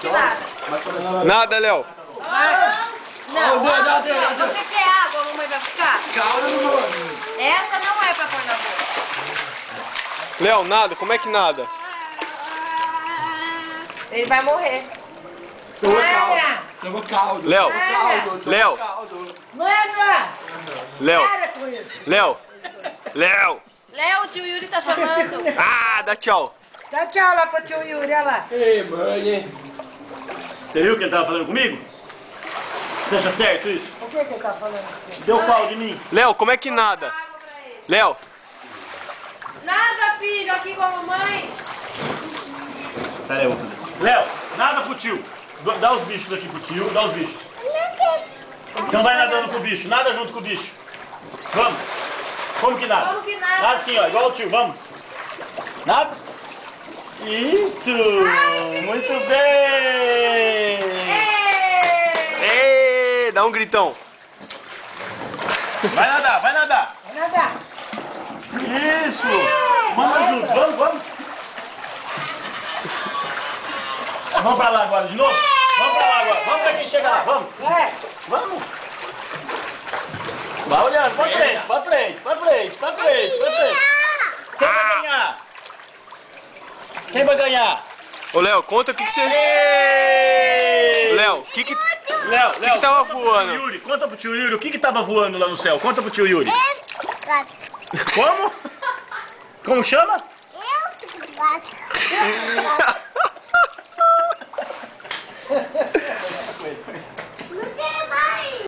que nada? Nada, Léo. Não, você quer água, a mamãe vai buscar? Essa não é pra pôr na boca. Léo, nada? Como é que nada? Ele vai morrer. Jogou caldo. Léo, Léo, Manda! Léo, Para com isso! Léo, Léo. Léo, o tio Yuri tá chamando. Ah, dá tchau. Dá tchau lá pro tio Yuri, olha lá. Ei, mãe, hein? Você viu o que ele tava falando comigo? Você acha certo isso? O que ele tá falando assim? Deu pau de mim. Léo, como é que nada? Água pra ele. Léo, Nada, filho, aqui com a mamãe. Pera aí, eu vou fazer. Léo, nada pro tio. Dá os bichos aqui pro tio, dá os bichos. Então vai nadando com o bicho, nada junto com o bicho. Vamos. Como que nada? Como que nada? Nada assim, ó, igual o tio, vamos. Nada? Isso! Muito bem! ei, dá um gritão. Vai nadar, vai nadar. Vai nadar. Isso! Manda junto, vamos, vamos. Vamos pra lá agora de novo? Vamos pra lá agora, vamos pra quem chega lá, vamos. Vamos. Vai olhando, pra frente, pra frente, pra frente, pra frente, pra frente. Quem vai ganhar? Quem vai ganhar? Ô, Léo, conta o que você... Léo, o que Léo, tava conta pro voando? tio Yuri, conta pro tio Yuri o que tava voando lá no céu. Conta pro tio Yuri. Como? Como que chama?